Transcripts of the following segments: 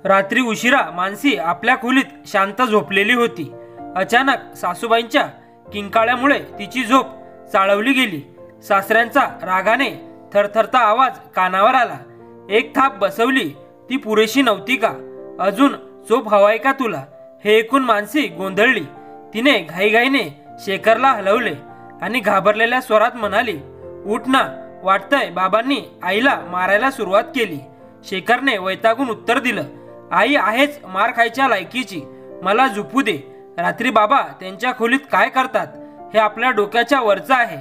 रात्री उशिरा मानसी आपल्या खोलीत शांत झोपलेली होती. अचानक सासूबाईंच्या किंकाळ्यामुळे तिची झोप चाळवली गेली. सासऱ्यांचा रागाने थरथरता आवाज कानावर आला. एक थाप बसवली ती पुरेशी नव्हती का? अजून झोप हवाय का तुला? हे ऐकून मानसी गोंधळली. तिने घाईघाईने शेखरला हलवले आणि घाबरलेल्या स्वरात म्हणाली, उठ ना, वाटतंय बाबांनी आईला मारायला सुरुवात केली. शेखरने वैतागून उत्तर दिलं, आई आहेच मार खायच्या लायकीची, मला झोपू दे. रात्री बाबा त्यांच्या खोलीत काय करतात हे आपल्या डोक्याच्या वरचं आहे,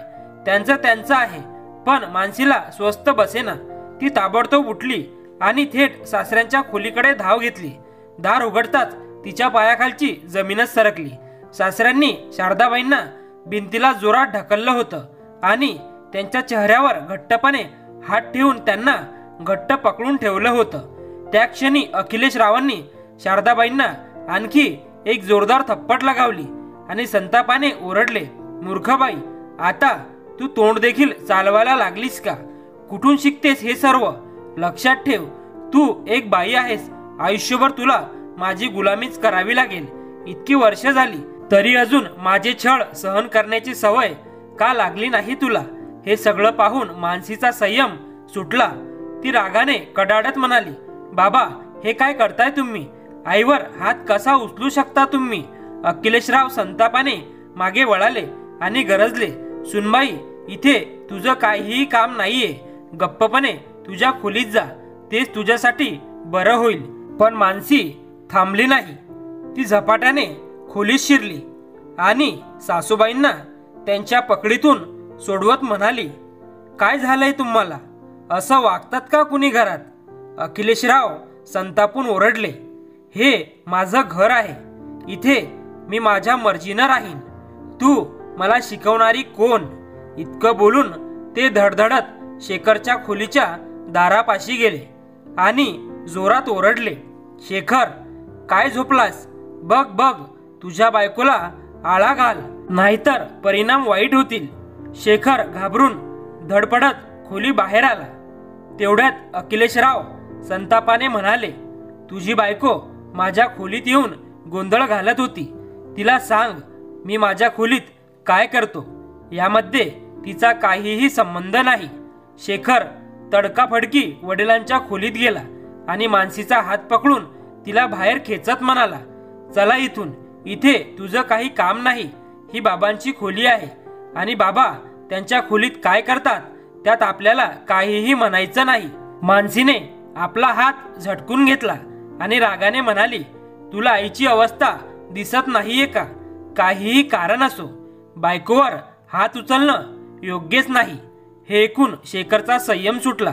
त्यांचं आहे. पण मानसीला स्वस्त बसेना. ती ताबडतोब उठली आणि थेट सासऱ्यांच्या खोलीकडे धाव घेतली. दार उघडताच तिच्या पायाखालची जमीनच सरकली. सासऱ्यांनी शारदाबाईंना भिंतीला जोरात ढकललं होतं आणि त्यांच्या चेहऱ्यावर घट्टपणे हात ठेवून त्यांना घट्ट पकडून ठेवलं होतं. त्या क्षणी अखिलेश रावांनी शारदाबाईंना आणखी एक जोरदार थप्पड लगावली आणि संतापाने ओरडले, मूर्खबाई, आता तू तोंड देखील चालवायला लागलीस का? कुठून शिकतेस हे सर्व? लक्षात ठेव, तू एक बाई आहेस. आयुष्यभर तुला माझी गुलामीच करावी लागेल. इतकी वर्ष झाली तरी अजून माझे छळ सहन करण्याची सवय का लागली नाही तुला? हे सगळं पाहून मानसीचा संयम सुटला. ती रागाने कडाडत म्हणाली, बाबा, हे काय करताय तुम्ही? आईवर हात कसा उचलू शकता तुम्ही? अखिलेशराव संतापाने मागे वळाले आणि गरजले, सुनबाई, इथे तुझं काहीही काम नाहीये. गप्पपणे तुझ्या खोलीत जा, तेच तुझ्यासाठी बरं होईल. पण मानसी थांबली नाही. ती झपाट्याने खोलीत शिरली आणि सासूबाईंना त्यांच्या पकडीतून सोडवत म्हणाली, काय झालंय तुम्हाला? असं वागतात का कुणी घरात? अखिलेशराव संतापून ओरडले, हे माझं घर आहे. इथे मी माझ्या मर्जीनं राहीन. तू मला शिकवणारी कोण? इतकं बोलून ते धडधडत शेखरच्या खोलीच्या दारापाशी गेले आणि जोरात ओरडले, शेखर, काय झोपलास? बघ बघ, तुझ्या बायकोला आळा घाल, नाहीतर परिणाम वाईट होतील. शेखर घाबरून धडपडत खोली बाहेर आला. तेवढ्यात अखिलेशराव संतापाने म्हणाले, तुझी बायको माझ्या खोलीत येऊन गोंधळ घालत होती. तिला सांग मी माझ्या खोलीत काय करतो, यामध्ये तिचा काहीही संबंध नाही. शेखर तडकाफडकी वडिलांच्या खोलीत गेला आणि मानसीचा हात पकडून तिला बाहेर खेचत म्हणाला, चला इथून, इथे तुझं काही काम नाही. ही बाबांची खोली आहे आणि बाबा त्यांच्या खोलीत काय करतात त्यात आपल्याला काहीही म्हणायचं नाही. मानसीने आपला हात झटकून घेतला आणि रागाने म्हणाली, तुला आईची अवस्था दिसत नाहीये का? काहीही कारण असो, बायकोवर हात उचलणं योग्यच नाही. हे ऐकून शेखरचा संयम सुटला.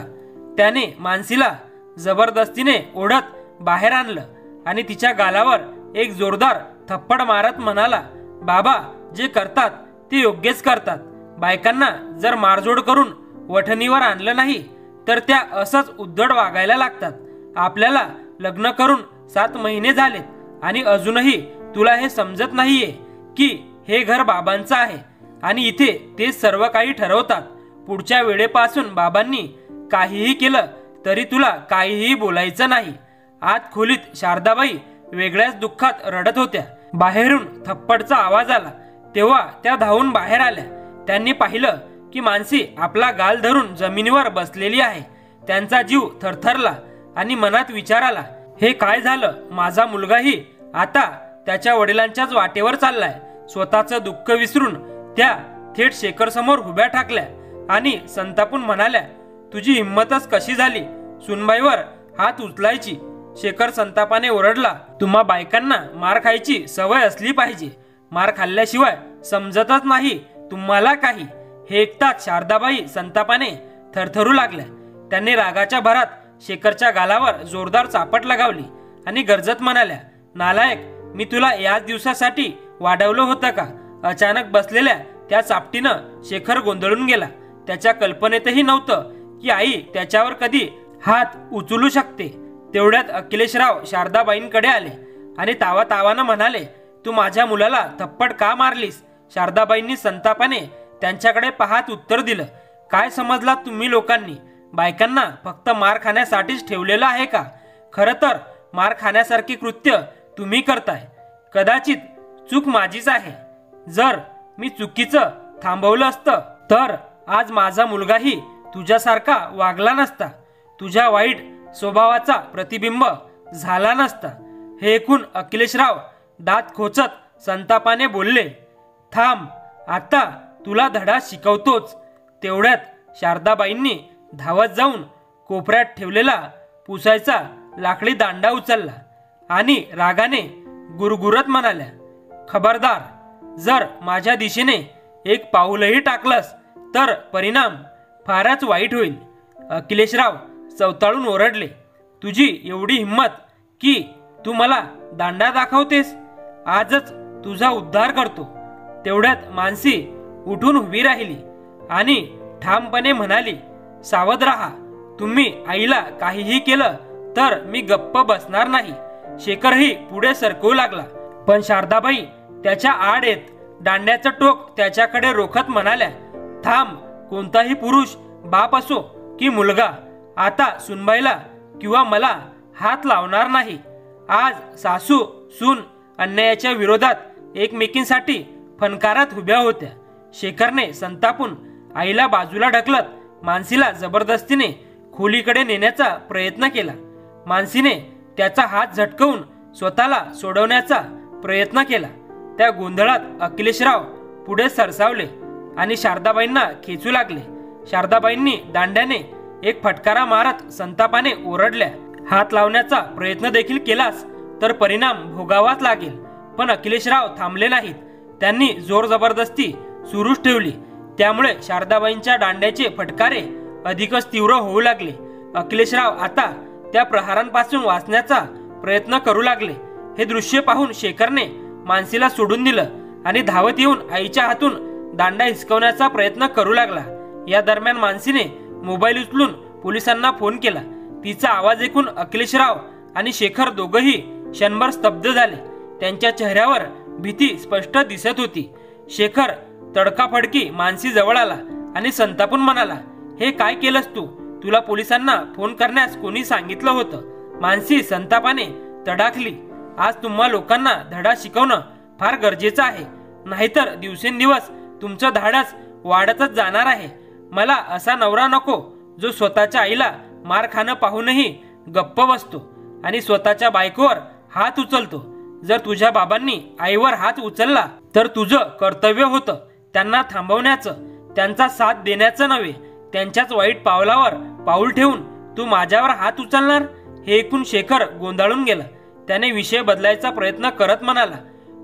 त्याने मानसीला जबरदस्तीने ओढत बाहेर आणलं आणि तिच्या गालावर एक जोरदार थप्पड मारत म्हणाला, बाबा जे करतात ते योग्यच करतात. बायकांना जर मारझोड करून वठणीवर आणलं नाही तर त्या असंच उद्धट वागायला लागतात. आपल्याला लग्न करून 7 महिने झालेत आणि अजूनही तुला हे समजत नाहीये की हे घर बाबांचं आहे आणि इथे ते सर्व काही ठरवतात. पुढच्या वेळेपासून बाबांनी काहीही केलं तरी तुला काहीही बोलायचं नाही. आत खोलीत शारदाबाई वेगळ्याच दुःखात रडत होत्या. बाहेरून थप्पडचा आवाज आला तेव्हा त्या धावून बाहेर आल्या. त्यांनी पाहिलं की मानसी आपला गाल धरून जमिनीवर बसलेली आहे. त्यांचा जीव थरथरला आणि मनात विचार आला, हे काय झालं? माझा मुलगाही आता त्याच्या वडिलांच्याच वाटेवर चाललाय. स्वतःचं दुःख विसरून त्या थेट शेखर समोर उभ्या ठाकल्या आणि संतापून म्हणाल्या, तुझी हिंमतच कशी झाली सुनबाईवर हात उचलायची? शेखर संतापाने ओरडला, तुम्हा बायकांना मार खायची सवय असली पाहिजे. मार खाल्ल्याशिवाय समजतच नाही तुम्हाला काही. हे ऐकताच शारदाबाई संतापाने थरथरू लागल्या. त्यांनी रागाच्या भरात शेखरच्या गालावर जोरदार चापट लगावली आणि गरजत म्हणाल्या, नालायक, मी तुला याच दिवसासाठी वाढवलं होतं का? अचानक बसलेल्या त्या चापटीनं शेखर गोंधळून गेला. त्याच्या कल्पनेतही नव्हतं की आई त्याच्यावर कधी हात उचलू शकते. तेवढ्यात अखिलेशराव शारदाबाईंकडे आले आणि तावातावानं म्हणाले, तू माझ्या मुलाला थप्पड का मारलीस? शारदाबाईंनी संतापाने त्यांच्याकडे पाहत उत्तर दिलं, काय समजलात तुम्ही लोकांनी? बायकांना फक्त मार खाण्यासाठीच ठेवलेलं आहे का? खरं तर मार खाण्यासारखे कृत्य तुम्ही करताय. कदाचित चूक माझीच आहे. जर मी चुकीचं थांबवलं असतं तर आज माझा मुलगाही तुझ्यासारखा वागला नसता, तुझ्या वाईट स्वभावाचा प्रतिबिंब झाला नसता. हे ऐकून अखिलेशराव दात खोचत संतापाने बोलले, थांब, आता तुला धडा शिकवतोच. तेवढ्यात शारदाबाईंनी धावत जाऊन कोपऱ्यात ठेवलेला पुसायचा लाकडी दांडा उचलला आणि रागाने गुरगुरत म्हणाल्या, खबरदार, जर माझ्या दिशेने एक पाऊलही टाकलंस तर परिणाम फारच वाईट होईल. अखिलेशराव चवताळून ओरडले, तुझी एवढी हिंमत की तू मला दांडा दाखवतेस? आजच तुझा उद्धार करतो. तेवढ्यात मानसी उठून उभी राहिली आणि ठामपणे म्हणाली, सावध राहा. तुम्ही आईला काहीही केलं तर मी गप्प बसणार नाही. शेखरही पुढे सरकवू लागला, पण शारदाबाई त्याच्या आड येत दांड्याचं टोक त्याच्याकडे रोखत म्हणाल्या, थांब. कोणताही पुरुष, बाप असो की मुलगा, आता सुनबाईला किंवा मला हात लावणार नाही. आज सासू सून अन्यायाच्या विरोधात एकमेकींसाठी फणकारत उभ्या होत्या. शेखरने संतापून आईला बाजूला ढकलत मानसीला जबरदस्तीने खोलीकडे नेण्याचा प्रयत्न केला. मानसीने त्याचा हात झटकवून स्वतःला सोडवण्याचा प्रयत्न केला. त्या गोंधळात अखिलेशराव पुढे सरसावले आणि शारदाबाईंना खेचू लागले. शारदाबाईंनी दांड्याने एक फटकारा मारत संतापाने ओरडल्या, हात लावण्याचा प्रयत्न देखील केलास तर परिणाम भोगावाच लागेल. पण अखिलेशराव थांबले नाहीत. त्यांनी जोर जबरदस्ती सुरूच ठेवली. त्यामुळे शारदाबाईंच्या दांड्याचे फटकारे अधिकच तीव्र होऊ लागले. अखिलेशराव आता त्या प्रहारांपासून वाचण्याचा प्रयत्न करू लागले. हे दृश्य पाहून शेखरने मानसीला सोडून दिलं आणि धावत येऊन आईच्या हातून दांडा हिसकवण्याचा प्रयत्न करू लागला. या दरम्यान मानसीने मोबाईल उचलून पोलिसांना फोन केला. तिचा आवाज ऐकून अखिलेशराव आणि शेखर दोघंही क्षणभर स्तब्ध झाले. त्यांच्या चेहऱ्यावर भीती स्पष्ट दिसत होती. शेखर तडकाफडकी मानसी जवळ आला आणि संतापून म्हणाला, हे काय केलंस तू? तुला पोलिसांना फोन करण्यास कोणी सांगितलं होतं? मानसी संतापाने तडाखली, आज तुम्हा लोकांना धडा शिकवणं फार गरजेचं आहे, नाहीतर दिवसेंदिवस तुमचं धाडस वाढतच जाणार आहे. मला असा नवरा नको जो स्वतःच्या आईला मार खाणं पाहूनही गप्प बसतो आणि स्वतःच्या बायकोवर हात उचलतो. जर तुझ्या बाबांनी आईवर हात उचलला तर तुझं कर्तव्य होतं त्यांना थांबवण्याचं, त्यांचा साथ देण्याचं नव्हे. त्यांच्याच वाईट पावलावर पाऊल ठेवून तू माझ्यावर हात उचलणार? हे ऐकून शेखर गोंधळून गेला. त्याने विषय बदलायचा प्रयत्न करत म्हणाला,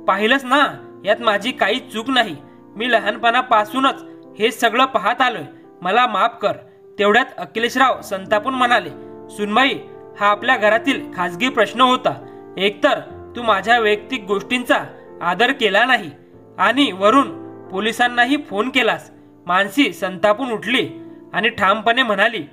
पाहिलंच ना, यात माझी काही चूक नाही. मी लहानपणापासूनच हे सगळं पाहत आलोय, मला माफ कर. तेवढ्यात अखिलेशराव संतापून म्हणाले, सुनबाई, हा आपल्या घरातील खासगी प्रश्न होता. एकतर तू माझ्या वैयक्तिक गोष्टींचा आदर केला नाही आणि वरून पोलिसांनाही फोन केलास. मानसी संतापून उठली आणि ठामपणे म्हणाली,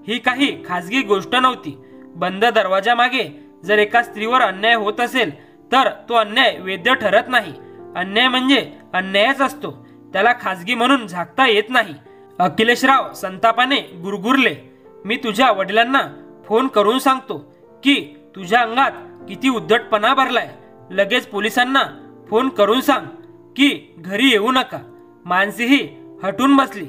ही काही खासगी गोष्ट नव्हती. बंद दरवाजामागे जर एका स्त्रीवर अन्याय होत असेल तर तो अन्याय वैध ठरत नाही. अन्याय म्हणजे अन्यायच असतो, त्याला खासगी म्हणून झाकता येत नाही. अखिलेशराव संतापाने गुरगुरले, मी तुझ्या वडिलांना फोन करून सांगतो की तुझ्या अंगात किती उद्धटपणा भरलाय. लगेच पोलिसांना फोन करून सांग की घरी येऊ नका. मानसीही हटून बसली.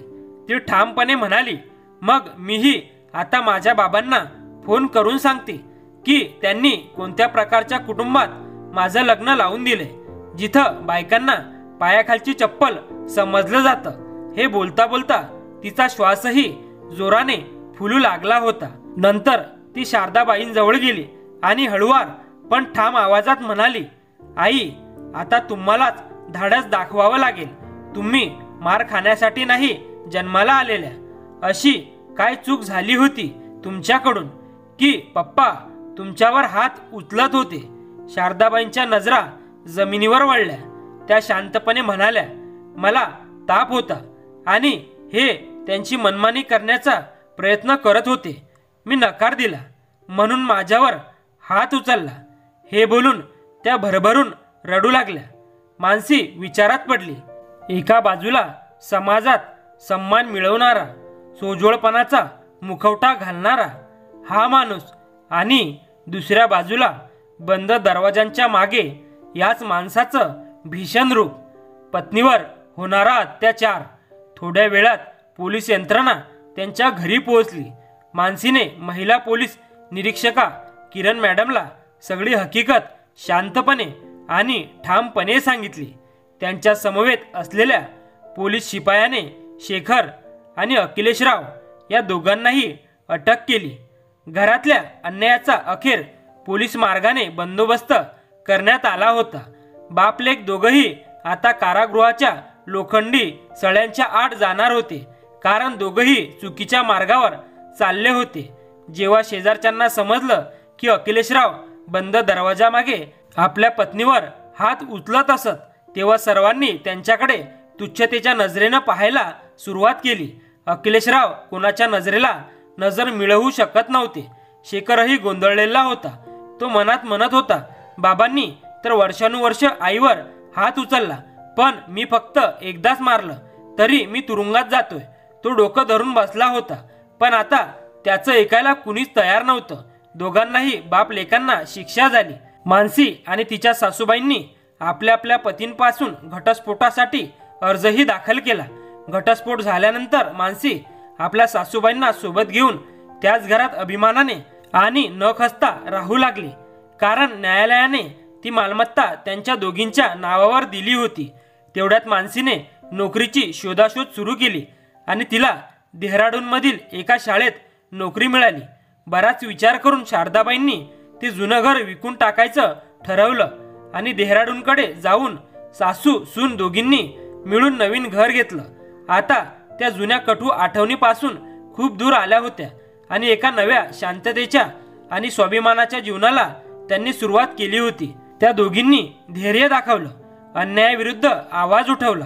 ती ठामपणे म्हणाली, मग मीही आता माझ्या बाबांना फोन करून सांगते की त्यांनी कोणत्या प्रकारच्या कुटुंबात माझं लग्न लावून दिले, जिथं बायकांना पायाखालची चप्पल समजलं जातं. हे बोलता बोलता तिचा श्वासही जोराने फुलू लागला होता. नंतर ती शारदाबाईंजवळ गेली आणि हळुवार पण ठाम आवाजात म्हणाली, आई, आता तुम्हालाच धाडस दाखवावं लागेल. तुम्ही मार खाण्यासाठी नाही जन्माला आलेल्या. अशी काय चूक झाली होती तुमच्याकडून की पप्पा तुमच्यावर हात उचलत होते? शारदाबाईंच्या नजरा जमिनीवर वळल्या. त्या शांतपणे म्हणाल्या, मला ताप होता आणि हे त्यांची मनमानी करण्याचा प्रयत्न करत होते. मी नकार दिला म्हणून माझ्यावर हात उचलला. हे बोलून त्या भरभरून रडू लागल्या. मानसी विचारात पडली. एका बाजूला समाजात सन्मान मिळवणारा, सोज्वळपणाचा मुखवटा घालणारा हा माणूस आणि दुसऱ्या बाजूला बंद दरवाजांच्या मागे याच माणसाचं भीषण रूप, पत्नीवर होणारा अत्याचार. थोड्या वेळात पोलीस यंत्रणा त्यांच्या घरी पोहोचली. मानसीने महिला पोलीस निरीक्षका किरण मॅडमला सगळी हकीकत शांतपणे आणि ठामपणे सांगितली. त्यांच्या समवेत असलेल्या पोलीस शिपायाने शेखर आणि अखिलेशराव या दोघांनाही अटक केली. घरातल्या अन्यायाचा अखेर पोलीस मार्गाने बंदोबस्त करण्यात आला होता. बापलेक दोघंही आता कारागृहाच्या लोखंडी सळ्यांच्या आड जाणार होते, कारण दोघंही चुकीच्या मार्गावर चालले होते. जेव्हा शेजारच्यांना समजलं की अखिलेशराव बंद दरवाजामागे आपल्या पत्नीवर हात उचलत असत, तेव्हा सर्वांनी त्यांच्याकडे तुच्छतेच्या नजरेनं पाहायला सुरुवात केली. अखिलेशराव कोणाच्या नजरेला नजर मिळवू शकत नव्हते. शेखरही गोंधळलेला होता. तो मनात म्हणत होता, बाबांनी तर वर्षानुवर्ष आईवर हात उचलला, पण मी फक्त एकदाच मारलं तरी मी तुरुंगात जातोय. तो डोकं धरून बसला होता, पण आता त्याचं ऐकायला कुणीच तयार नव्हतं. दोघांनाही बाप लेकांना शिक्षा झाली. मानसी आणि तिच्या सासूबाईंनी आपल्या आपल्या पतींपासून घटस्फोटासाठी अर्जही दाखल केला. घटस्फोट झाल्यानंतर मानसी आपल्या सासूबाईंना सोबत घेऊन त्याच घरात अभिमानाने आणि न खचता राहू लागली, कारण न्यायालयाने ती मालमत्ता त्यांच्या दोघींच्या नावावर दिली होती. तेवढ्यात मानसीने नोकरीची शोधाशोध सुरू केली आणि तिला डेहराडूनमधील एका शाळेत नोकरी मिळाली. बराच विचार करून शारदाबाईंनी ते जुनं घर विकून टाकायचं ठरवलं आणि डेहराडूनकडे जाऊन सासू सून दोघींनी मिळून नवीन घर घेतलं. आता त्या जुन्या कटू आठवणीपासून खूप दूर आल्या होत्या आणि एका नव्या शांततेच्या आणि स्वाभिमानाच्या जीवनाला त्यांनी सुरुवात केली होती. त्या दोघींनी धैर्य दाखवलं, अन्यायाविरुद्ध आवाज उठवला.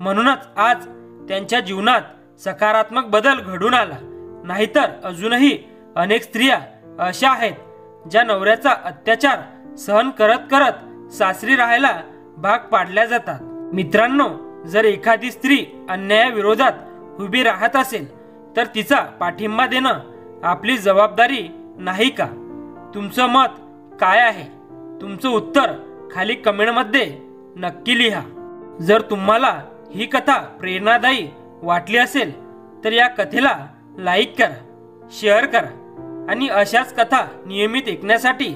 म्हणूनच आज त्यांच्या जीवनात सकारात्मक बदल घडून आला. नाहीतर अजूनही अनेक स्त्रिया अशा आहेत ज्या नवऱ्याचा अत्याचार सहन करत करत सासरी राहायला भाग पाडल्या जातात. मित्रांनो, जर एखादी स्त्री अन्यायाविरोधात उभी राहत असेल तर तिचा पाठिंबा देणं आपली जबाबदारी नाही का? तुमचं मत काय आहे? तुमचं उत्तर खाली कमेंटमध्ये नक्की लिहा. जर तुम्हाला ही कथा प्रेरणादायी वाटली असेल तर या कथेला लाईक करा, शेअर करा आणि अशाच कथा नियमित ऐकण्यासाठी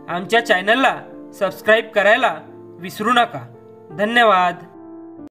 आमच्या चॅनलला सबस्क्राईब करायला विसरू नका. धन्यवाद.